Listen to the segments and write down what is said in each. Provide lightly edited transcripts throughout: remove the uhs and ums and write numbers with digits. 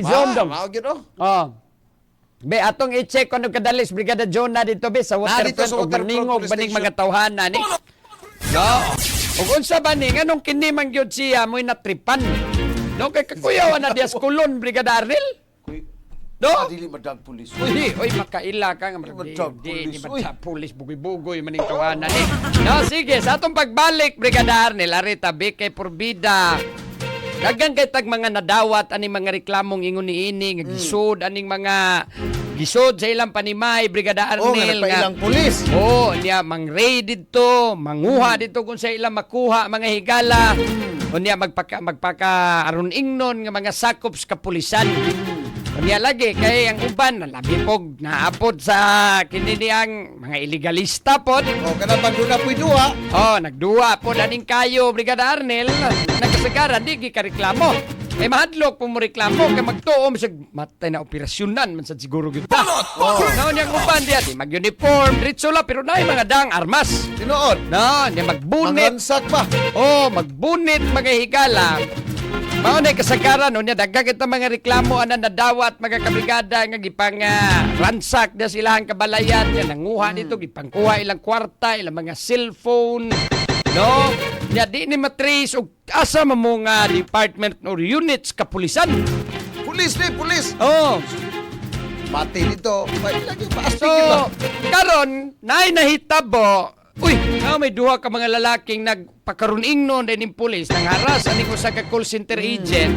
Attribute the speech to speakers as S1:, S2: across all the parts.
S1: Zoom dong.
S2: Mao gyud oh.
S1: Oh. Be atong i-check kung ano kadalis Brigada Jonah dito be sa
S2: dito
S1: waterfront
S2: sa
S1: ug
S2: waterfront
S1: maningog
S2: police
S1: baning
S2: station.
S1: mga tawhanan ni. No. Ug unsa ba ni nganong kini man gyud siya mo'y natripan? No kay kakuyaw na dias kulon Brigada Arnel. No?
S2: Dili madag pulis.
S1: Uy, makaila ka nga
S2: Madag
S1: di
S2: pulis,
S1: madag pulis bugoy-bugoy maning tawanan ni. No, sige, sa atong pagbalik Brigada Arnel ari tabi kay Porbida. Dagan kay tag mga nadawat ani mga reklamong ingon niini nga gisod aning mga gisod sa ilang panimay Brigada
S2: Oh, nga
S1: Arnel
S2: nagpailang pulis.
S1: Oh, niya mang-raid dito, manguha dito kung sa ilang makuha mga higala. O niya magpaka aron ingnon nga mga sakop sa kapulisan. O niya lagi kay ang uban labi pog naapod sa kininiyang mga illegalista pod.
S2: Oh, kana banduna puy duha.
S1: Oh, nagduwa po daning kayo Brigada Arnel. Nagkasagaran di gikareklamo. Kay mahadlok po mo reklamo kay magtuom sa matay na operasyonan man sa siguro gyud ta. Oh, no niyang uban diya di mag-uniform diretso la pero naay mga dang armas.
S2: Tinuod.
S1: No, niya magbunit.
S2: Mangransak pa.
S1: Oh, magbunit mga higala. Mao na kasagaran unya daghan kita mga reklamo ana nadawat mga kabrigada nga gipang ransak na silang kabalayan nga nanguha dito gipangkuha ilang kwarta ilang mga cellphone no nya di ni matrace og asa mo nga department or units kapulisan.
S2: Pulis ni, pulis.
S1: Oh,
S2: Mati dito. May lagi paastig
S1: so
S2: ba?
S1: karon naay nahitabo. Uy, may duha ka mga lalaking nagpakaruning noon din ng pulis nang haras aning usa ka call center agent.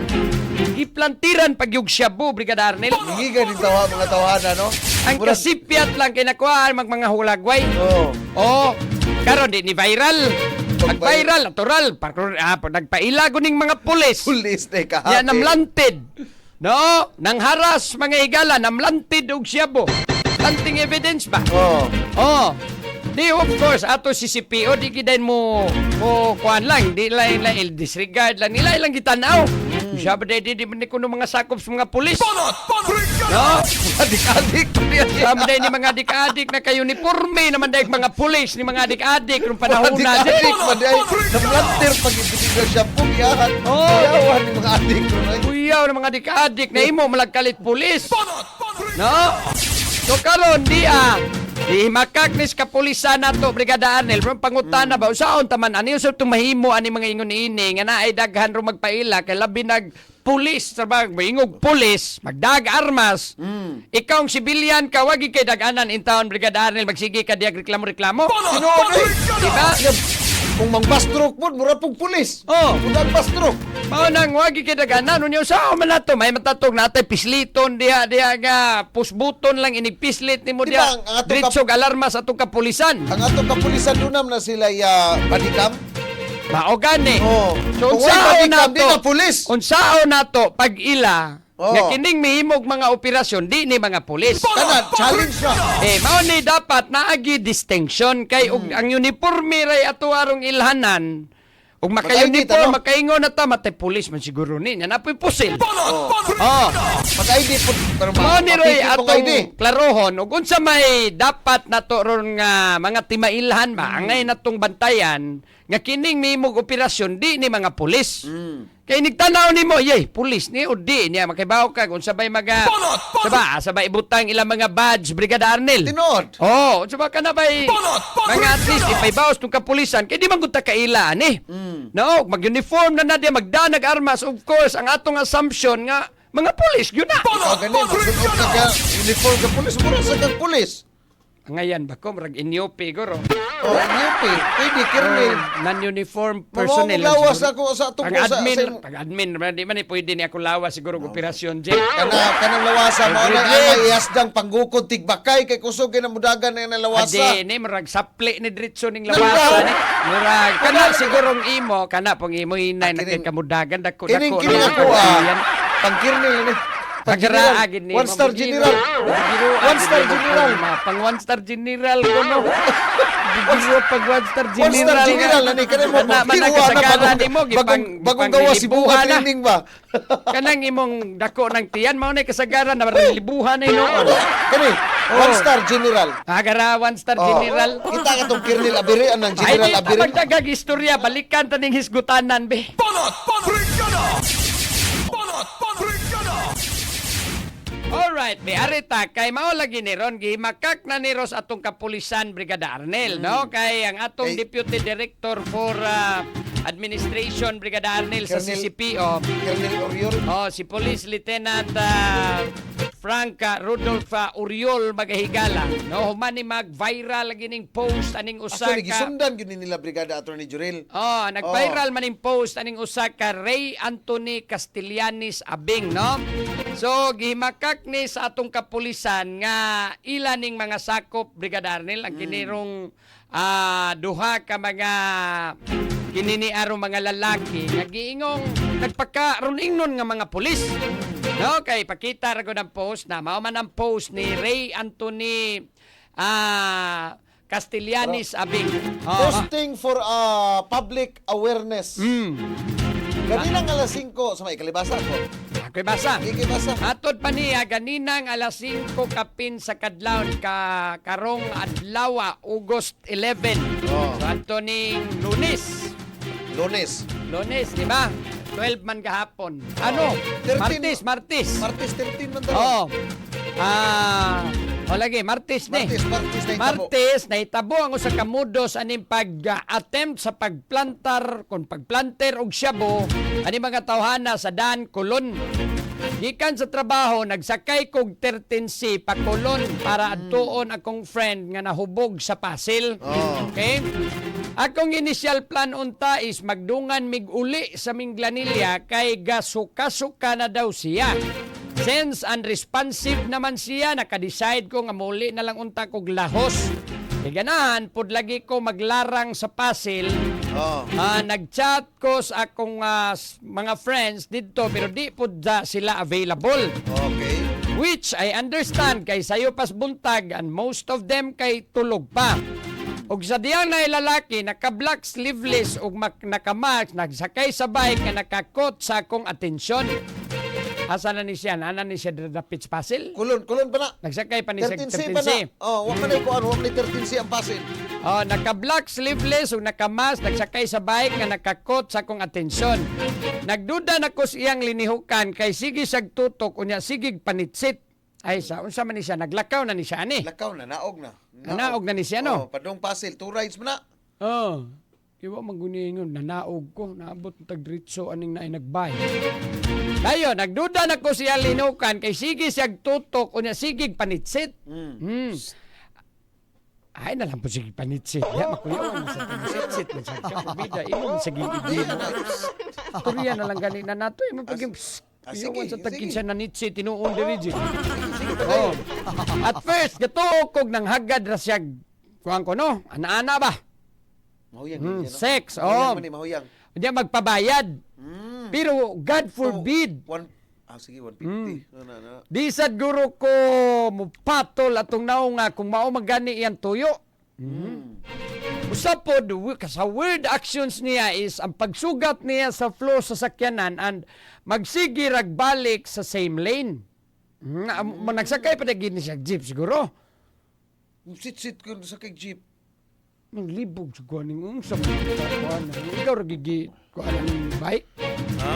S1: Giplantiran pagyug shabu Brigada Arnel.
S2: Giga din tawa mga tawhana no.
S1: Ang kasipyat lang kinakuha mga hulagway.
S2: Oh.
S1: Oh, karon di ni viral. Nag-viral, natural. Nagpailago ning mga pulis.
S2: Pulis ni kahati.
S1: Yan namlantid. No, nang haras mga higala namlantid og shabu. Planting evidence ba?
S2: Oh.
S1: Oh. Di of course ato si CPO di gidain mo kuan lang di lang disregard lang nila ilang gitanaw. Siya ba di man ni kuno mga sakop sa mga pulis. No?
S2: Adik-adik pa niya.
S1: Sama din ni mga adik-adik na kayo uniforme naman dahil mga pulis ni mga adik-adik nung panahon na
S2: Adik-adik pa niya. Namlantir pag ibigay siya pugiyahan.
S1: Oh.
S2: Yawan ni mga adik.
S1: Kuyaw ng mga adik-adik na imo malagkalit pulis. No? So karon di di makaknis kapulisan nato Brigada Arnel from pangutana ba usaon taman ani usab tong mahimo ani mga ingon ini nga naay daghan ro magpaila kay labi nag pulis sabag maingog pulis magdag armas ikaw ang sibilyan ka wagi kay daganan in town Brigada Arnel magsige ka diag reklamo
S2: Tinuod eh.
S1: diba
S2: Kung mangpastrok po, mura pong pulis.
S1: oh
S2: Kung nagpastrok.
S1: mao nang wagi kay daganan unya usaon man nato may matatog natay pisliton diha nga push button lang inigpislit nimo
S2: Diba,
S1: diha
S2: ang atong
S1: diretso alarma sa atong kapulisan.
S2: Ang atong kapulisan dunam na sila badikam.
S1: Mao gani.
S2: Oh.
S1: So
S2: Kung wala
S1: unsaon
S2: badikam, di
S1: nato?
S2: na pulis.
S1: Unsaon nato pag ila
S2: Oh.
S1: nga kining mihimog mga operasyon di ni mga pulis.
S2: Kana, challenge na.
S1: Mao ni dapat naagi distinction kay ug ang uniforme ray ato arong ilhanan. Ug
S2: Mag-ID
S1: maka-uniform,
S2: ano?
S1: makaingon na ta matay pulis man siguro ni. Yan apoy pusil.
S2: Oh.
S1: Oh.
S2: Mag-ID po. Pero
S1: Mao ni ray
S2: mapikit pong ID.
S1: atong klarohon ug unsa may dapat nato ron nga mga timailhan ba angay natong bantayan nga kining mimog operasyon di ni mga pulis. Kay nigtanaw nimo, yey, pulis ni o di niya makibaw ka kung sabay maga sabay ibutang ilang mga badge Brigada Arnel.
S2: Tinod.
S1: Oh, sabay ka na bay mga at least ipaibawas tong kapulisan kay di man gud ta kaila ani. No, mag-uniform na diya magdanag armas of course ang atong assumption nga mga pulis gyud na.
S2: O ganun, magsunod ka ka uniform ka pulis. Mura sa kang pulis.
S1: Ngayon ba ko marag inyopi guro.
S2: O, UP. Pwede, Kirnel.
S1: Non-uniform personnel.
S2: Lawas
S1: siguro.
S2: ako sa
S1: Pag
S2: tungkol sa...
S1: admin, pag admin, di man pwede ni ako lawas siguro operasyon J.
S2: Kanang lawasa mo na
S1: Brigade.
S2: ang iyasdang panggukod tigbakay kay kusog na mudagan na lawasa.
S1: Adi, ni murag sapli ni diretso ning lawasa ni. Murag kana sigurong imo, kana pong imo inay
S2: Kining-
S1: nagkamudagan dako
S2: Kining
S1: dako.
S2: kining ako pang Kirnel ni.
S1: Pagraa agid ni.
S2: One star general. One star general.
S1: Pang one star general ko no. Bigiro pag one star
S2: One
S1: general.
S2: star general na ni kanang mo
S1: Kana man
S2: pagkiruan na
S1: nakasagaran nimo
S2: bagong gawa si buhat
S1: na.
S2: training ba?
S1: Kanang imong dako ng tiyan mao na kasagaran na libuhan na noon.
S2: Kani, one star general.
S1: Agara one star
S2: Oh,
S1: general.
S2: Kita ka tong Kirnel Abiri anang
S1: Ay,
S2: General
S1: di
S2: Abiri.
S1: pagdagag istorya, balikan taning hisgutanan, be.
S3: Banat Pabrikada!
S1: Alright, may arita kay mao lagi ni ron gimakak na ni Ros atong kapulisan Brigada Arnel, no? Kay ang atong
S2: Kay-
S1: Deputy Director for Administration Brigada Arnel sa
S2: Colonel-
S1: CCPO.
S2: Colonel Oriol.
S1: Oh, si Police Lieutenant Franca Rudolph Uriol Magahigala. No, human ni mag-viral lagi ning post aning usa
S2: Actually,
S1: ka
S2: gisundan gini nila Brigada Attorney Jurel.
S1: Oh, nag-viral man yung post aning usa ka Ray Anthony Castellanis Abing, no? So, gihimakak ni sa atong kapulisan nga ila ning mga sakop Brigada Arnel ang kinirong duha ka mga kininiarong mga lalaki nga giingong nagpakaron-ingnon nga mga pulis. No, kay pakita ra ko ng post na mao man ang post ni Ray Anthony Castellanis Abing.
S2: Posting for public awareness. Ganinang alas 5 sa may kalibasa ko.
S1: Ako'y basa.
S2: Hindi basa.
S1: Atod pa niya, ganinang alas 5 kapin sa kadlawon karong adlaw, August 11.
S2: Oh.
S1: So, ato ning Lunes.
S2: Lunes.
S1: Di ba? 12 man kahapon. Ano?
S2: 13.
S1: Martes.
S2: Martes 13 man daw.
S1: Oo. O lagi, Martes ni.
S2: Martes na itabo.
S1: Martes, naitabo ang usa ka mudos aning pag-attempt sa pagplantar, kung pagplanter og syabo, ani mga tawhana sa Dan Colon. Gikan sa trabaho, nagsakay kog 13C pa Colon para adtuon akong friend nga nahubog sa pasil.
S2: Oh.
S1: Okay? Akong initial plan unta is magdungan mig uli sa Minglanilla kay gasuka-suka na daw siya. Since unresponsive naman siya, nakadecide ko nga muli na lang unta kog lahos. Kay ganahan, pud lagi ko maglarang sa pasil.
S2: Oh.
S1: Nag-chat ko sa akong mga friends dito pero di pud sila available.
S2: Okay.
S1: Which I understand kay sayo pas buntag and most of them kay tulog pa. Og sa diyang na lalaki, naka-black sleeveless ug naka-mask, nagsakay sa bike nga nakakot sa akong atensyon. Asa na ni siya? Nana ni siya dapit sa pasil?
S2: Kulon pa na.
S1: Nagsakay pa ni siya
S2: 13C pa na. Oh, wag man ay kuan, wag ni 13C ang pasin.
S1: Oh, naka-black sleeveless ug naka-mask, nagsakay sa bike nga nakakot sa akong atensyon. Nagduda na ko siyang linihukan kay sige siyag tutok unya sige panitsit. Ay sa unsa man ni siya naglakaw na ni siya ani.
S2: Lakaw na, naog na.
S1: Naog na ni siya no.
S2: Oh, padong pasil, 2 rides mo na.
S1: Oh. Iwa maguningon, nanaog ko, naabot ng tagdiritso aning naay nagbay. Dayo, nagduda na ko siya linukan, kay sige siyag tutok, o niya sigig panitsit. Ay, nalang po sige panitsit. Ya, makuyawan sa panitsit. Bida, imo sige igil. Turiya na lang ganina nato. Imo paging, kuyawan sa tagkin siya na nitsit, tinuon diri. Oh. At first, gatukog ng hagad ra siyag, kuhaan ko no, ana-ana ba?
S2: Mahuyang.
S1: Sex,
S2: oh. Mahuyang.
S1: Hindi magpabayad. Pero God forbid.
S2: Sige, 150.
S1: Di sad guro ko mupatol atong naong nga kung mao magani iyang tuyo. Usapod sa weird actions niya is ang pagsugat niya sa floor sa sakyanan and magsigi ragbalik sa same lane. Nagsakay pa na gini siya jeep siguro.
S2: Sit ko sa kay jeep.
S1: Naglibog sa kuhaning sa kuhan. Ikaw ragigi kuhan ng bike?
S2: Ha?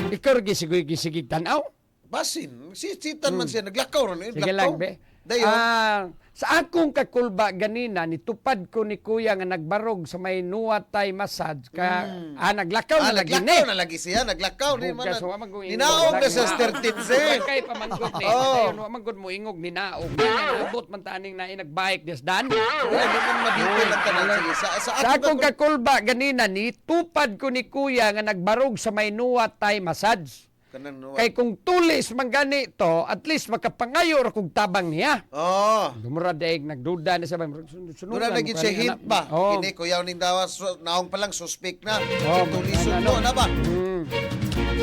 S1: Ikaw ragi sigig tanaw?
S2: Basin. Sitan man siya. Naglakaw ron.
S1: Sige lang, be.
S2: Dayon.
S1: Sa akong kakulba ganina, nitupad ko ni kuya nga nagbarog sa may nuwatay massage. Naglakaw na lagi ni.
S2: Naglakaw na lagi siya. Naglakaw.
S1: Bugas, wa man ko ingog.
S2: Ninaog na sa 13C.
S1: Kay pamanggod ni.
S2: Oh.
S1: Dayon, wa man gud mo ingog ninaog. Abot man taning na inagbayik des dan.
S2: Wala naman madito lang tanan. Sige.
S1: Sa akong kakulba ganina, nitupad ko ni kuya nga nagbarog sa may nuwatay massage. Kay kung tulis man gani to, at least makapangayo ra kog tabang niya.
S2: Oh.
S1: Dumura daig nagduda na sa
S2: Mura lagi siya hint ba?
S1: Oh.
S2: Kini kuyaw ning dawas naong pa lang suspect na.
S1: Oh,
S2: Tulisun
S1: ano?
S2: mo na ba?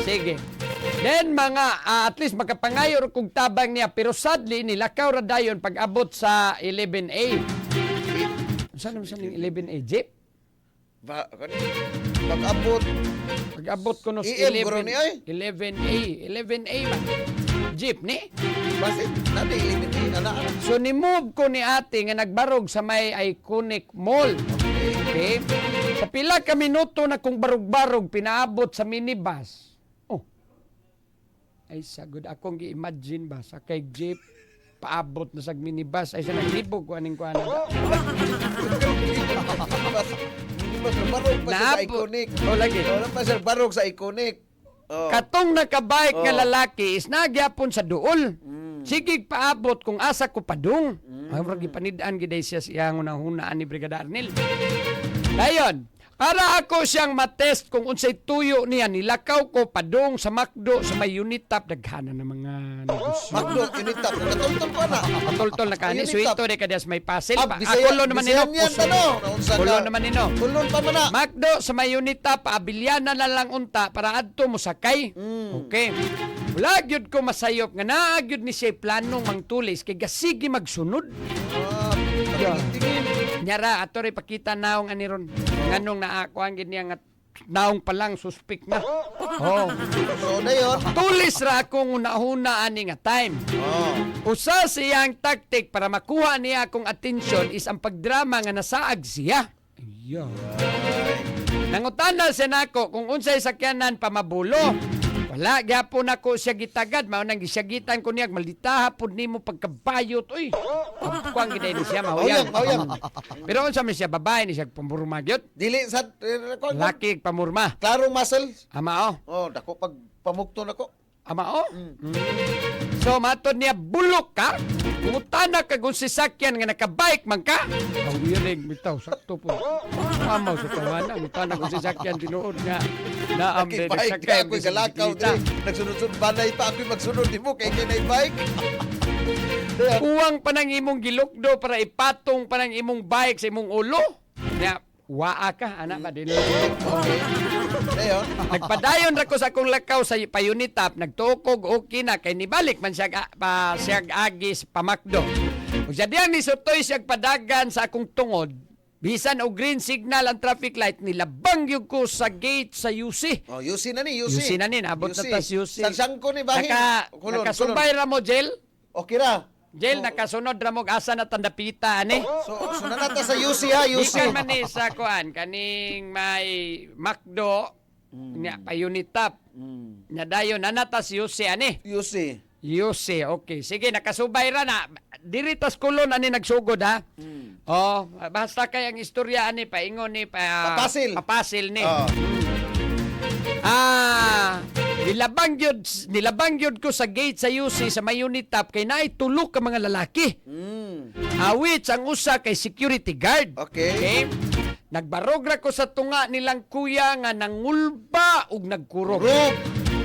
S1: Sige. Then mga at least makapangayo ra kog tabang niya pero sadly nilakaw ra dayon pag abot sa 11A. Saan naman sa 11A jeep?
S2: Pag-abot.
S1: Pag-abot ko no sa
S2: EM guro ni ay?
S1: 11A man. Jeep ni.
S2: Basit. Nadi limit ana.
S1: So ni-move ko ni ate nga nagbarog sa may Iconic Mall. Okay? Sa pila ka minuto na kung barog-barog pinaabot sa minibus. Oh. Ay sagod akong gi-imagine ba sa kay jeep paabot na sa minibus ay sa naglibog ko aning kuan.
S2: Mas barog pa siya sa
S1: Naabot.
S2: iconic.
S1: O lagi.
S2: Wala pa siya barog sa iconic. Oh.
S1: Katong nakabike nga
S2: Oh.
S1: lalaki is nagyapon sa duol. Sige paabot kung asa ko padung. Ay murag gipanid-an giday siya siyang hunahunaan ni Brigada Arnel. Dayon, para ako siyang matest kung unsay tuyo niya nilakaw ko padung sa McDo sa may unit top daghana na mga negosyo.
S2: Magdo, initap. Katultol pa na.
S1: Patultol na kani
S2: Unit
S1: suito
S2: top.
S1: de kadias may pasel pa.
S2: Bisaya-
S1: Akulo naman nino.
S2: Bisayan yan, tano. Naunsa
S1: Kulo
S2: ka.
S1: naman nino.
S2: Kulon pa man na.
S1: McDo sa may unit top paabilyana na lang unta para adto mo sakay. Okay. Wala gyud ko masayop nga naa gyud ni siya planong mangtulis kay gasigi magsunod.
S2: Tingin.
S1: Nyara ato rin pakita naong aniron. Nganong naakuan gid niya nga naong pa lang suspect na. Oh.
S2: So, na yun.
S1: Tulis ra akong una-una ani nga time.
S2: Oh.
S1: Usa siyang tactic para makuha niya akong atensyon is ang pagdrama nga nasaag siya. Iya. Nangutana siya nako kung unsay sakyanan pa mabulo. Wala gyapon ako siya gitagad mao nang gisyagitan ko niya maldita hapon nimo pagkabayot oy. Kuang giday ni siya mahuyang.
S2: Mauyang.
S1: Pero unsa man siya babae ni siya pamurma gyud.
S2: Dili sa...
S1: Laki pamurma.
S2: Klaro muscle.
S1: Ama
S2: Oh, dako pag pamukto na ko.
S1: Ama So matod niya bulok ka. Umutana ka kung sasakyan nga nakabike man ka. Awirig bitaw sakto po. Amaw sa tawana, umutana kung sasakyan tinuod nga. Naam din
S2: Bike
S1: sakay
S2: ako'y galakaw dili. Nagsunod-sunod banay pa ako'y magsunod di mo kay kinay bike.
S1: Uwang pa ng imong gilukdo para ipatong pa ng imong bike sa imong ulo. Ya, waa ka, anak ba din.
S2: Dayon.
S1: Nagpadayon ra ko sa akong lakaw sa payunitap, nagtukog okay na kay nibalik man siya siya agis pamakdo. Ug sa diyan ni sutoy siya padagan sa akong tungod. Bisan og green signal ang traffic light nilabang gyud ko sa gate sa UC.
S2: Oh, UC na ni, UC.
S1: UC na ni, abot na tas UC.
S2: Sagsangko ni bahin. Kulon,
S1: Nakasumbay ra mo, Jel?
S2: Okay ra.
S1: Jel, nakasunod ra mo asa na tandapita, ani?
S2: So nanata sa UC ha, UC.
S1: Ikan man ni sa kuan kaning may McDo nya pa unit top. Nya dayon nanatas UC ani.
S2: UC.
S1: UC, okay. Sige, nakasubay ra na. Diritas kulon ani nagsugod ha. Oh, basta kay ang istorya ani paingon ni
S2: Papasil.
S1: Papasil ni.
S2: Oh.
S1: Nilabang gyud ko sa gate sa UC sa may unit top kay naay tulo ka mga lalaki. Awit ang usa kay security guard.
S2: Okay.
S1: Nagbarog ra ko sa tunga nilang kuya nga nangulba ug nagkurog.
S2: Kurog.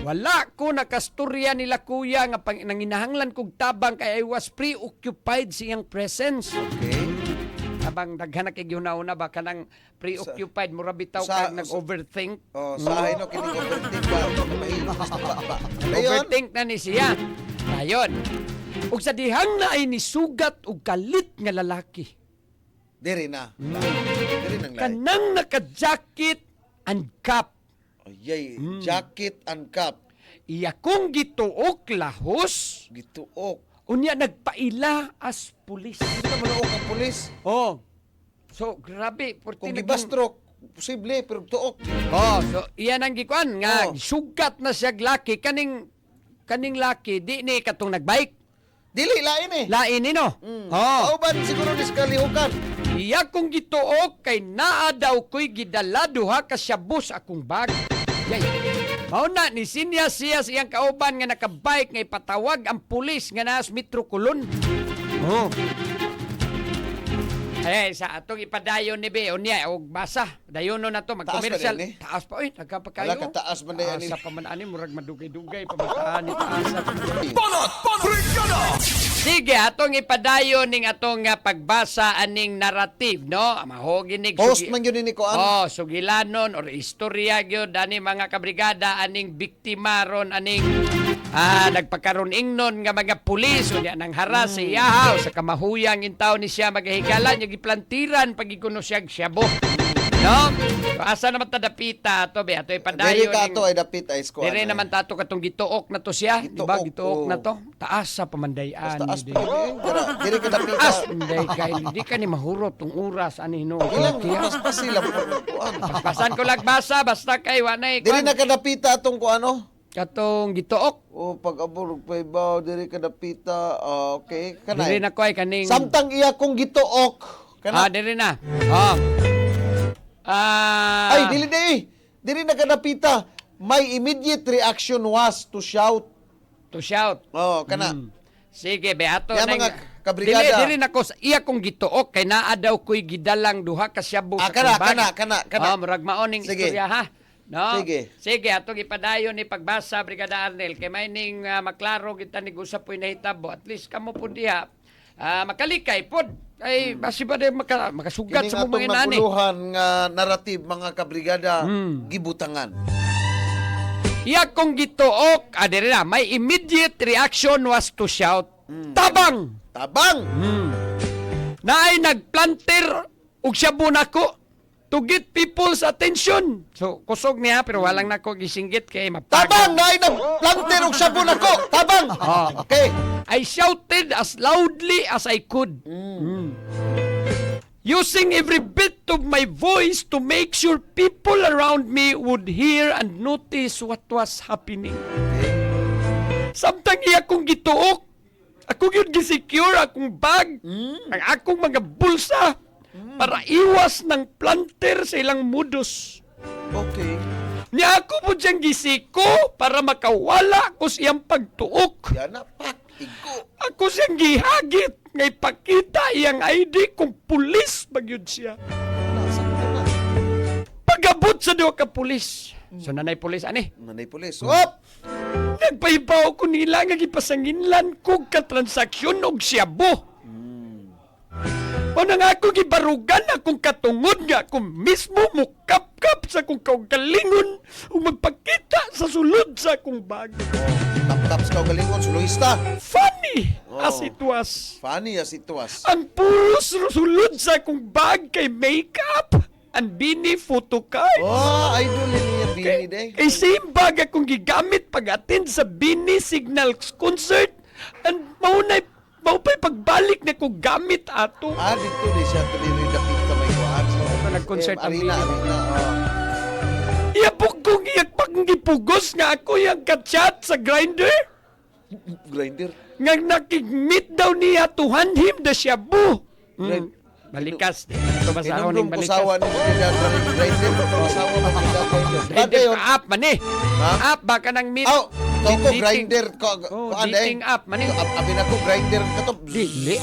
S1: Wala ko nakastorya nila kuya nga nanginahanglan kog tabang kay I was preoccupied sa iyang presence.
S2: Okay.
S1: Abang daghan na kay una ba kanang preoccupied mura bitaw
S2: Sa-
S1: kag nag-overthink.
S2: Oh, sa no kini overthink ba? Ba. Dayon.
S1: Overthink na ni siya. Dayon. Ug sa dihang na ay nisugat og kalit nga lalaki.
S2: Diri na. Diri nang lahi.
S1: Kanang naka-jacket and cap.
S2: Ayay, jacket and cap.
S1: Iya kong gituok lahos.
S2: Gituok.
S1: Unya nagpaila as pulis.
S2: Hindi na manuok ang pulis.
S1: Oh. So grabe
S2: Kung gibastrok, posible pero tuok.
S1: Oh, so iyan ang gikuan nga
S2: Oh.
S1: sugat na siya laki kaning laki di ni katong nagbike.
S2: Dili lain eh.
S1: Lain ni no. Oh.
S2: Kauban siguro ni kalihukan.
S1: Iya kong gituok kay naa daw ko'y gidala duha ka syabos akong bag. Yay. Mao na ni siya iyang kauban nga nakabike nga ipatawag ang pulis nga nas Metro Colon. Oh. Ay, sa atong ipadayon ni Be, unya, og basa. Dayon na to, mag-commercial.
S2: Taas pa din, eh.
S1: Taas pa, oy, nagkapakayo.
S2: Wala ka taas man na yan, eh.
S1: Sa pamanaan murag madugay-dugay, pamataan ni taas. Sige, atong ipadayon ning atong pagbasa aning narrative, no? Mahoginig.
S2: Post man yun ni Kuan.
S1: Oh, sugilanon or istorya gyud ani mga kabrigada aning biktima ron aning nagpakaron ingnon nga mga pulis unya nang haras sa iyahaw sa kamahuyang intaw ni siya magahigalan yung giplantiran pagikuno siya syabo. No? So, asa naman tadapita to be ato
S2: Diri
S1: ipadayon
S2: ka to ay dapit ay squad.
S1: dire naman tato katong gituok na to siya, di ba?
S2: Gituok,
S1: Gituok
S2: oh.
S1: na to. Taas sa pamandayan.
S2: Taas
S1: ni
S2: pa
S1: Dave.
S2: yun. Diri ka dapit.
S1: Taas panday kay di ka ni mahurot tong oras ani no.
S2: Ilang oras pa sila po Kuan.
S1: Pasan ko lang basa basta kay wanay
S2: Diri na kadapita atong Kuan no.
S1: Katong gituok.
S2: O pag-abot pa ibaw diri ka dapita. Okay,
S1: Diri
S2: kanay.
S1: na ko ay kaning...
S2: Samtang iya kong gituok. Kana.
S1: diri na. Oh.
S2: Ay, dili na kadapita. My immediate reaction was to shout.
S1: To shout.
S2: Oh, kana.
S1: Sige, beato
S2: Kaya
S1: na
S2: mga kabrigada.
S1: Dili na ko iya kong gituok kay naa daw ko'y gidalang duha ka shabu sa
S2: kana,
S1: kumbag.
S2: kana.
S1: Murag maoning
S2: Sige.
S1: istorya ha. No?
S2: Sige.
S1: Atong ipadayon ni pagbasa Brigada Arnel kay may ning maklaro kita ni usap po'y nahitabo. At least kamo po diha makalikay pod. Ay basi ba makasugat
S2: Kining
S1: sa mga
S2: atong
S1: inani.
S2: naguluhan nga narrative mga kabrigada gibutangan.
S1: Iya kong gituok, diri na, my immediate reaction was to shout, tabang!
S2: Tabang.
S1: Na ay nagplanter og shabu nako to get people's attention. So, kusog niya, pero walang nako gisinggit kay mapagod.
S2: Tabang na planter og sabon ako. Tabang. Okay.
S1: I shouted as loudly as I could. Using every bit of my voice to make sure people around me would hear and notice what was happening. Samtang iya kong gituok, ako yun gisecure akong bag, ang akong mga bulsa, para iwas ng planter sa ilang mudos.
S2: Okay.
S1: Niya ako po diyang gisiko para makawala ko siyang pagtuok.
S2: Yan na pak. Igo.
S1: Ako siyang gihagit ngay pakita iyang ID kung pulis magyud siya.
S2: Nasaktan na.
S1: Pagabot sa duha ka pulis. So nanay pulis ani.
S2: Nanay pulis. Op!
S1: Nagpahibaw ko nila nga gipasanginlan kog ka transaksyon og shabu. O nang ako gibarugan akong katungod nga akong mismo mukap-kap sa akong kaugalingon o magpakita sa sulod sa akong bag.
S2: Tap-taps ka o galingon. Suluista.
S1: Funny as it was.
S2: Funny as it was.
S1: Ang puro sulod sa akong bag kay makeup and bini photo card.
S2: Oh, idol niya Bini day.
S1: Kay same bag akong gigamit pag-attend sa Bini Signals concert and maupay pagbalik na ko gamit ato.
S2: Dito di siya tuloy dapit ka may kuhan. So,
S1: nag-concert ang
S2: arena.
S1: Iyapok kong iyak pang gipugos nga ako yung kachat sa Grindr.
S2: Grinder.
S1: Nga nakigmeet daw niya to hand him the shabu. Balikas. Ito ba sa
S2: Inumdum
S1: honing
S2: ko
S1: balikas?
S2: sawa ni Grinder. Pasawa mo kita Grinder.
S1: Grindr ka app man eh.
S2: Ha?
S1: App baka nang meet.
S2: Aw, ko
S1: Dating-
S2: Grinder ko.
S1: dating app man eh.
S2: Abi na ko Grinder ka to.
S1: Dili.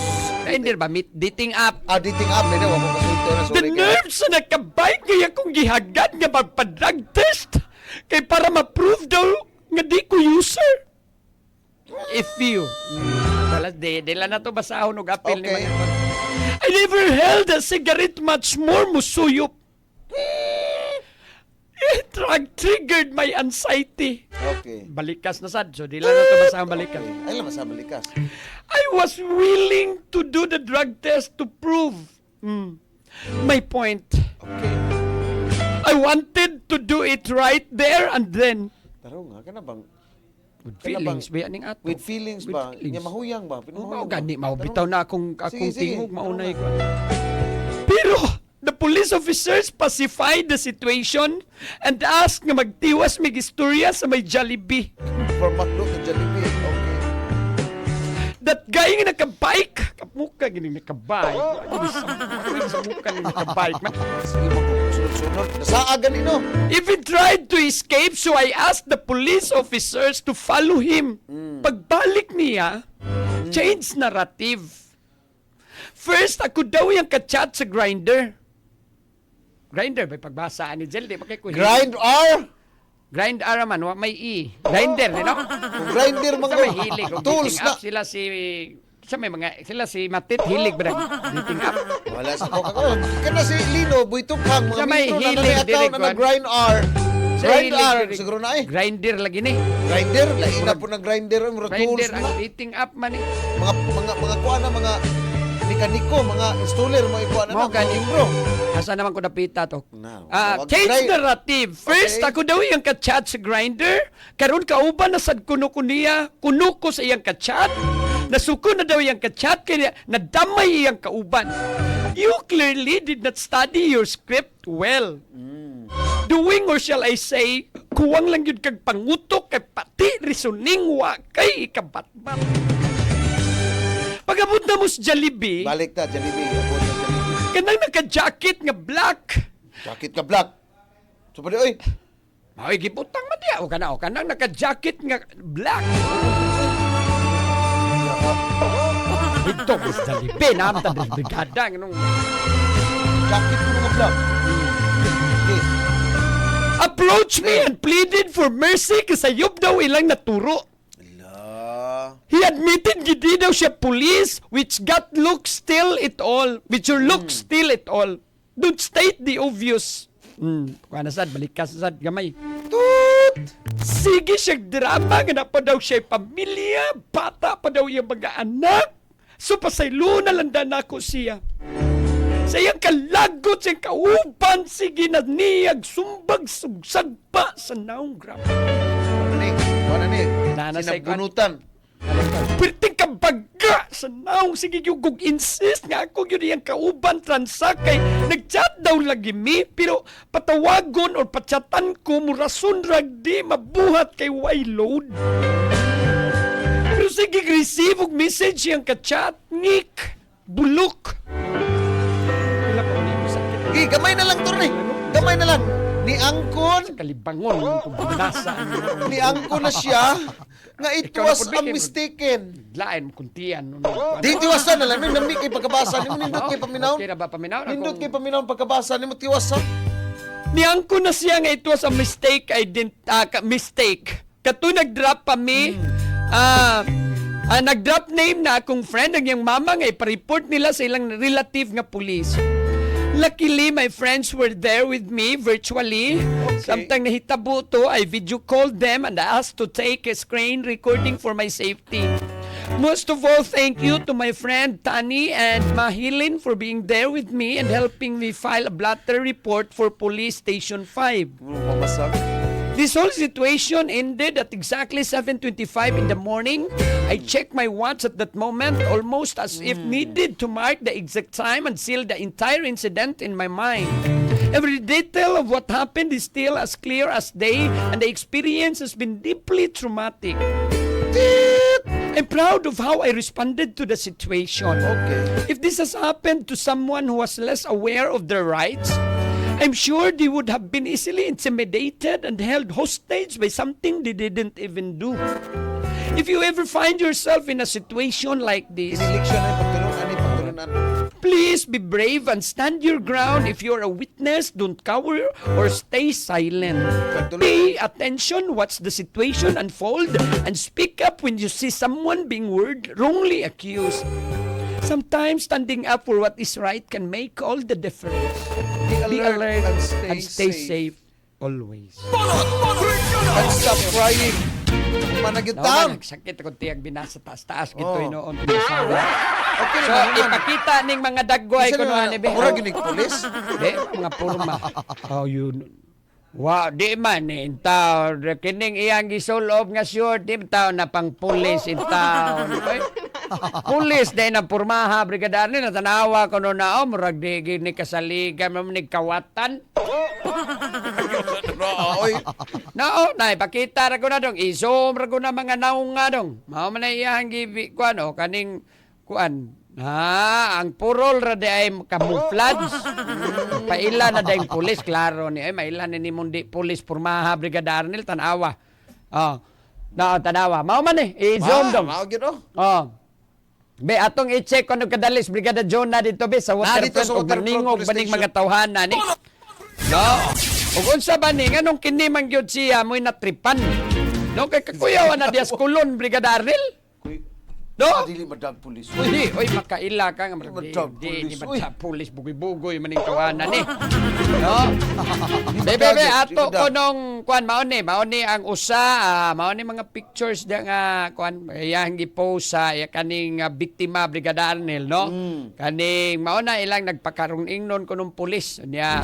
S1: Grindr ba? Meet dating app.
S2: Dating app na ako kasulto na
S1: The
S2: sorry ka.
S1: nerves na nakabay kaya kong gihagad nga magpa-drug test. Kay para ma-prove daw nga di ko user. If you. Wala, dila na to basahon og apel ni
S2: Okay.
S1: Manny. I never held a cigarette much more musuyop. It triggered my anxiety.
S2: Okay.
S1: Balikas na sad. So, dila na to basahon balikas.
S2: Ay, lang masama likas.
S1: I was willing to do the drug test to prove my point.
S2: Okay.
S1: I wanted to do it right there and then.
S2: Taro nga, ka na bang
S1: With feelings, ba ning ato?
S2: with feelings ba? Nya mahuyang ba?
S1: Mao gani, maubitaw na akong
S2: Sige, sige.
S1: tingog, maunay ko. Pero, the police officers pacified the situation and asked nga magtiwas mig istorya sa may Jollibee.
S2: For McDo to Jollibee. Okay.
S1: That guy nga nakabike, kamuka gini nakabike. Gini sa muka ni nakabike.
S2: Sige, magsunod-sunod. Nasaa ganino.
S1: If he tried to escape, so I asked the police officers to follow him. Pagbalik niya, change narrative. First, ako daw yung kachat sa Grindr. Grindr, may pagbasa ni Jel, di ba kay Kuya?
S2: Grind R.
S1: Grindr man, wa may E. Grindr, you know?
S2: Grinder
S1: Sa
S2: mga
S1: may hilig. O
S2: tools
S1: dating
S2: na.
S1: app, sila si Matit, hilig ba na? Dating app.
S2: Wala sa ko kako. Kana si Lino, buitukang mga
S1: Sa may
S2: metro na
S1: hilig,
S2: may account
S1: dili,
S2: na
S1: Kwan.
S2: Grind R.
S1: Sa
S2: Grind
S1: hilig,
S2: R,
S1: dili.
S2: siguro na eh.
S1: Grindr lagi ni.
S2: Grinder, lain na po ng grinder, mga tools
S1: Grindr,
S2: na.
S1: ang dating app man eh.
S2: Mga kuha na, mga mekaniko, mga installer, mga ikuha na
S1: Mo
S2: mga
S1: gani
S2: bro.
S1: Asa naman ko napita to?
S2: No.
S1: Change narrative. First,
S2: Okay.
S1: ako daw yung kachat sa Grindr. Karon kauban na sad kuno ko niya. Kuno ko sa iyang kachat. Nasuko na daw yung kachat. Kaya nadamay iyang kauban. You clearly did not study your script well. Doing, or shall I say, kuwang lang yun kag pangutok kay pati reasoning wa kay ikabatbat. Pag-abot na mo sa Jollibee,
S2: Balik ta, Jollibee. Abot na Jollibee.
S1: kanang naka-jacket nga black.
S2: Jacket ka black. So, pwede, oy.
S1: Ay, gibutang man diya. O kanang naka-jacket nga black. Ito, mas Jollibee. Naamtan na brigada. Anong...
S2: Jacket ko mga black. Okay.
S1: Approach me and pleaded for mercy kasayop daw ilang naturo.
S2: Ala.
S1: He admitted gidi daw siya police which got look still it all. Which your look still it all. Don't state the obvious. Kuha na sad, balik ka sad, gamay. Tut! Sige siya drama nga na pa daw siya pamilya, bata pa daw yung mga anak. So pasaylo na lang na ako siya. Sa iyang kalagot, sa iyang kauban, sige na niyag, sumbag, sugsagpa sa naong grab.
S2: Ano ni?
S1: Nanasay ko.
S2: Sinabunutan.
S1: Perting kabaga sa naong, sige yung kung insist nga ako yun iyang kauban, transakay, nag-chat daw lagi mi, pero patawagon or patsatan ko, murason ragdi, mabuhat kay way load. Pero sige, receive og message yung ka-chat, ngik, bulok. Wala pa ulit mo sakit.
S2: Gamay na lang to ni. Gamay na lang. Ni Angkon.
S1: Sa kalibangon, kung binasa.
S2: Ni Angkon na siya. Nga it
S1: Ikaw
S2: was
S1: na po,
S2: a
S1: Vicky.
S2: mistaken.
S1: Lain mo kuntian.
S2: Di tiwasan na lang. Nami kay pagkabasa. Ni mo nindot kay paminaw.
S1: Okay na ba paminaw?
S2: Nindot kay paminaw pagkabasa. Ni mo tiwasan.
S1: Niyang ko na siya nga it was a mistake. Mistake. Kato nag-drop pa mi. Nag-drop name na akong friend. Ang yung mama nga ipareport nila sa ilang relative nga police. Luckily, my friends were there with me virtually.
S2: Okay.
S1: Samtang nahitabo to, I video called them and asked to take a screen recording for my safety. Most of all, thank you to my friend Tani and Mahilin for being there with me and helping me file a blotter report for Police Station 5.
S2: Mamasag.
S1: This whole situation ended at exactly 7:25 in the morning. I checked my watch at that moment, almost as if needed to mark the exact time and seal the entire incident in my mind. Every detail of what happened is still as clear as day, and the experience has been deeply traumatic. I'm proud of how I responded to the situation.
S2: Okay.
S1: If this has happened to someone who was less aware of their rights, I'm sure they would have been easily intimidated and held hostage by something they didn't even do. If you ever find yourself in a situation like this,
S2: Ineleksyon ay pagtulunan.
S1: please be brave and stand your ground. If you're a witness, don't cower or stay silent. Pay attention, watch the situation unfold, and speak up when you see someone being wrongly accused. Sometimes standing up for what is right can make all the difference. Be alert and stay safe always.
S2: And stop crying. Managitan.
S1: Nagsakit ako tiyag binasa taas-taas gito
S2: Oh.
S1: inoon.
S2: Okay
S1: So,
S2: naman.
S1: ipakita ning mga dagway ko no ani be.
S2: Mura ginig pulis.
S1: Di, mga purma. Oh, yun. Wow, di man in town. Kining iyang gisulob nga sure, di taon na pang pulis in town. Pulis, di na purmaha, brigadar ni, natanawa ko no na, oh, murag di gini kasaligan, mamunig kawatan.
S2: Oy.
S1: No, na, ipakita ra ko na dong, isom ra ko na mga naong nga dong. Mao man na iyang gibi, kuan, oh, kaning, kuan, ang purol ra di ay camouflage. Paila na dayong pulis, klaro ni ay maila ni mundi pulis purmaha brigadar nil tanawa. Oh. Na tanawa. Mao man i-zoom dong.
S2: Mao gyud oh.
S1: Oh. Be atong i-check kuno kadalis Brigada John na dito be sa
S2: dito
S1: waterfront
S2: sa
S1: ug
S2: waterfront
S1: maningog
S2: police
S1: baning
S2: station.
S1: mga tawhana ni. No. Ug unsa ba ni nganong kini man gyud siya mo'y natripan. No kay kakuyaw na dias kulon Brigada Arnel. No?
S2: Dili madag pulis.
S1: Di, oy makaila ka nga
S2: Madag
S1: di
S2: pulis,
S1: madag pulis bugoy-bugoy maning kawanan ni. No? Bebe ato ko nung kuan mao ni ang usa mao ni mga pictures da nga kuan iyang gi-post sa kaning biktima Brigada Arnel no. Kaning mao na ilang nagpakarong ingnon kunong pulis niya.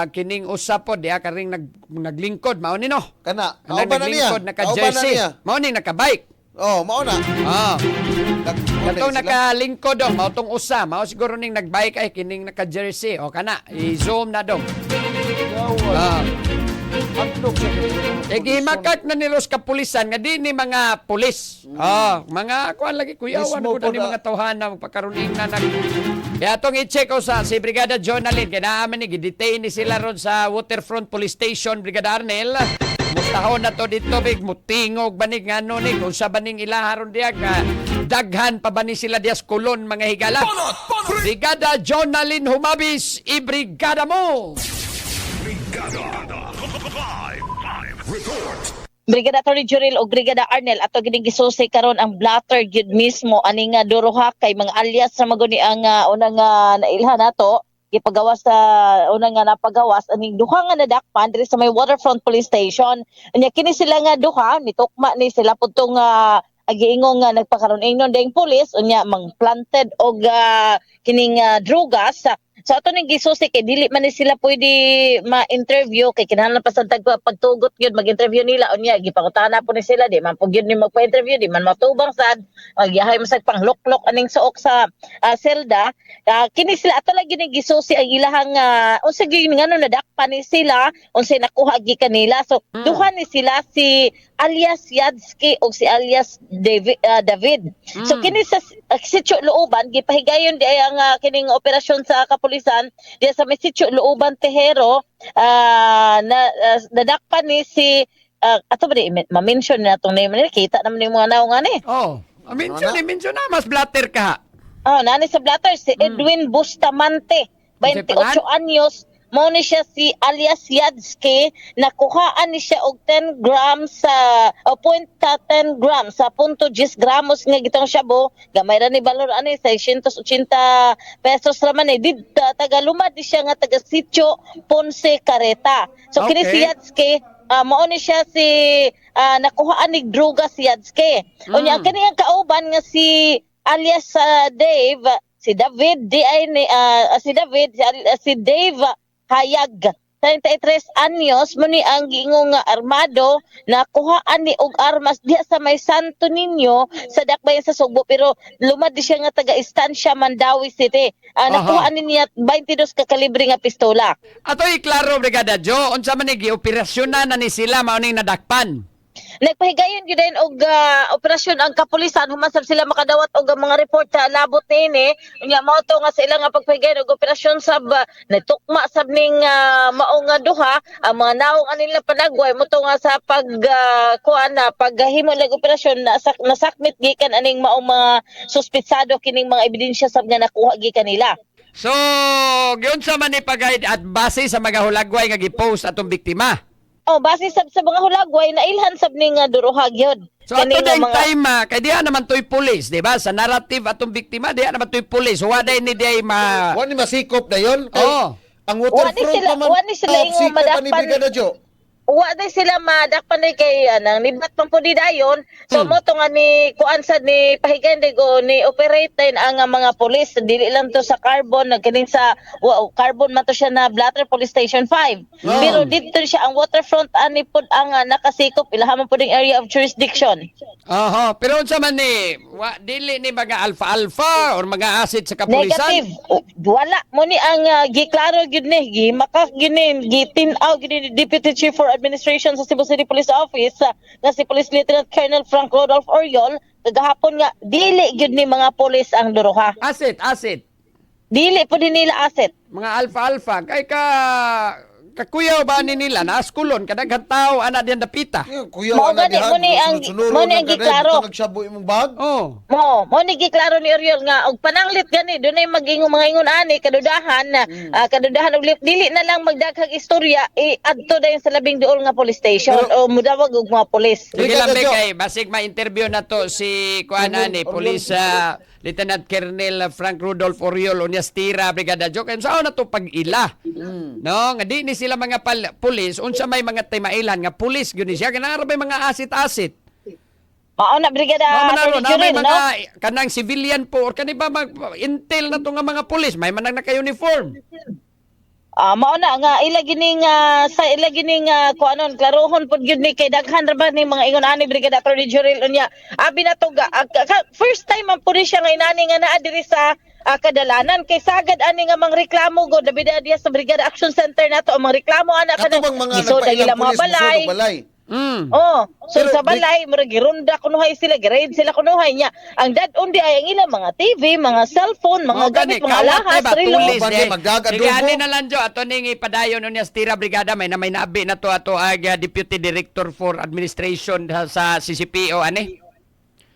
S1: Kining usa po diya karing naglingkod mao ni no.
S2: Kana.
S1: Ang
S2: Kauban na niya.
S1: naglingkod naka-jersey. Mao ni naka-bike.
S2: Oh, mao na.
S1: Katong nakalingkod dong, mao tong usa, mao siguro ning nagbike ay kining naka-jersey o kana, i-zoom na dong.
S2: Handog siya
S1: Eh, gihimakak na ni Ros kapulisan nga di ni mga pulis. Mga kuan lagi kuyawan
S2: Mismo
S1: ko
S2: po
S1: ni
S2: na-
S1: mga tawhana magpakaruning na nag. Kaya atong i-check ko sa si Brigada Jonalyn kaya naaman ni gidetain ni sila ron sa Waterfront Police Station Brigada Arnel. Mustahon na to dito big mutingog banig ngano ni kung sa baning ilaharon diya ka daghan pa ba ni sila dias kulon mga higala. Brigada Jonalyn Humabis, ibrigada mo.
S3: Brigada Attorney Juril o Brigada Arnel ato gining gisusi karon ang blatter gyud mismo ani nga duruha kay mga alias sa maguni ang unang nailhan nato gipagawas sa unang nga napagawas aning duha nga nadakpan diri sa may Waterfront Police Station. Anya kini sila nga duha nitukma ni sila pudtong agiingong nga nagpakaron ingnon ding pulis unya mang planted og kining drugas. So ato ning gisusi kay dili man ni sila pwede ma-interview kay kinahanglan pa sad pagtugot gyud mag-interview nila unya gipangutana po ni sila di man po gyud ni magpa-interview di man matubang sad magyahay man sad pangloklok aning suok sa selda. Kini sila ato lagi ning gisusi ang ilahang unsa gyud ngano nadakpan ni sila unsay nakuha gi kanila. So duha ni sila si alias Yadsky o si alias David. So kini sa sitio Looban gipahigayon di ay ang kining operasyon sa kapulisan diya sa may sitio Looban Tejero nadakpan ni si ato ba di ma-mention na itong name nila kita naman yung mga naong ani.
S1: Mention na mas blatter ka.
S3: Nani sa blatter si Edwin Bustamante 28 anyos. Mao ni siya si alias Yadsky, nakuhaan ni siya og 10 grams sa 0.10 grams sa 0.10 gramos nga gitong shabu, gamay ra ni balor ani 680 pesos ra man did tagalumad ni siya nga taga sitio Ponce Careta. So kini si Yadsky mao ni siya si nakuhaan ni droga si Yadsky. Unya kani ang kauban nga si alias Dave, si David di ay ni si Dave Hayag 33 anyos mo ni ang giingong armado na kuhaan ni og armas diha sa may Santo Niño sa dakbayan sa Sugbo pero lumad di siya nga taga Estancia Mandawi City. Nakuhaan ni niya 22 ka kalibre nga pistola.
S1: Ato iklaro Brigada Jo, unsa man ni operasyon na ni sila mao ning nadakpan.
S3: Nagpahigayon gyud din og operasyon ang kapulisan human sab sila makadawat og mga report sa labot nini unya mao to nga sa ilang nga pagpahigayon og operasyon sab natukma sab ning mao nga duha ang mga naong anila panagway mo to nga sa paghimo lag operasyon nasakmit gikan aning mao mga suspitsado kining mga ebidensya sab nga nakuha gikan nila.
S1: So, gyud sa man ni pag-guide at base sa mga hulagway nga gi-post atong biktima.
S3: Base sab sa mga hulagway na ilhan sab ning duruha gyud.
S1: So ato ding time kay diha naman toy pulis, di ba? Sa narrative atong biktima diha naman toy pulis. Wa day ni day
S2: Wani masikop na yon. Ang
S3: Wani sila ingong madakpan. Wa day sila madakpan day kay nang nibat man po di dayon. So mo to nga ni kuan sad ni pahigayon day go ni operate din ang mga pulis dili lang to sa Carbon nagkining sa Carbon man to siya na Blatter Police Station 5. Pero dito siya ang Waterfront ani pud ang nakasikop ilaha man pud ang area of jurisdiction.
S1: Pero unsa man ni dili ni mga alpha or mga asset sa kapulisan?
S3: Negative. Wala mo ni ang giklaro gyud ni gimakak gyud ni gitinaw gyud ni Deputy Chief for Administration sa Cebu City Police Office nga si Police Lieutenant Colonel Frank Rodolph Oriol kagahapon nga dili gyud ni mga pulis ang duruha.
S1: Asset.
S3: Dili po din nila asset.
S1: Mga alpha kay kakuyaw ba ni nila na askulon kadaghan tao ana diyan dapita.
S2: Kuya
S3: Mao gani mo ni ang giklaro.
S2: Nagsabo imong bag.
S3: Mo ni giklaro ni Oriol nga og pananglit gani dunay magingong mga ingon ani kadudahan og dili na lang magdaghang istorya adto dayon sa labing duol nga police station o mudawag og mga pulis.
S1: Sige lang kay basig ma-interview na to si kuan ani Police Lieutenant Colonel Frank Rudolph Oriol unyas tira Brigada Jo kay sao na to pag-ila. No, nga di ni sila mga pulis unsa may mga timailan nga pulis gyud ni siya kanara may mga asset.
S3: Mao na Brigada
S1: may mga kanang civilian po or kani ba intel na to nga mga pulis may manang naka-uniform.
S3: Mao na nga ilagining sa ilagining kuanon klarohon pud gyud ni kay daghan ra ba ni mga ingon ani Brigada Attorney Juril unya abi na to first time man pud siya nga inani nga naa diri sa kadalanan kay sagad ani nga mga reklamo go dabida diya sa Brigada Action Center nato ang mga reklamo ana
S2: Kato bang mga
S3: Gisoda
S2: nagpailang
S3: nila mga
S2: pulis
S3: balay.
S2: musod balay.
S3: Oh, so
S2: Pero
S3: sa balay, mura girunda kunuhay sila, grade sila kunuhay niya. Ang dad-undi ay ang ilang mga TV, mga cellphone, mga gamit, mga alahas, relo.
S2: tulis. Bande, magdagadugo.
S1: Sige, ani na lang jo, ato ning ipadayon unya sa Tira Brigada, may nabi na to ato ag Deputy Director for Administration sa CCPO, ani?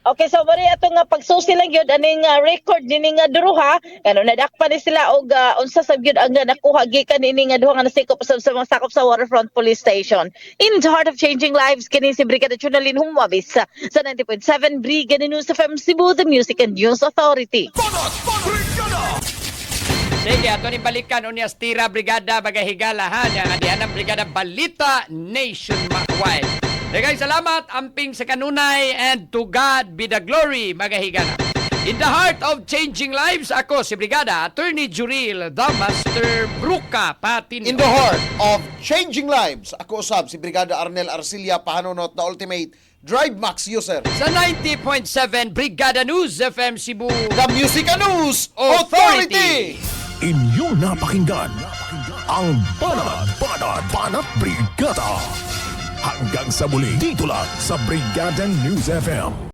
S3: Okay, so bari ato nga pagsusi lang yun, aning record nini nga duruha, ano, nadakpa ni sila og unsa sab yun ang nakuha gikan nini nga duha nga nasikop sa mga sakop sa Waterfront Police Station. In the heart of changing lives, kini si Brigada Chunalin Humwabis sa 90.7 Brigada News FM Cebu, the Music and News Authority.
S1: Sige, ato ni balikan unya sa Tira Brigada bagahigala ha, nga diyan ang Brigada Balita Nationwide. Dagay salamat, amping sa kanunay, and to God be the glory, magahigala. In the heart of changing lives, ako si Brigada Attorney Juril, the Master Bruca Patin.
S2: In the heart of changing lives, ako usab si Brigada Arnel Arcilla, pahanunot na ultimate Drive Max user.
S1: Sa 90.7 Brigada News FM Cebu,
S2: The Music and News Authority.
S4: Inyong napakinggan ang Banat Brigada. Hanggang sa muli, dito lang sa Brigada News FM.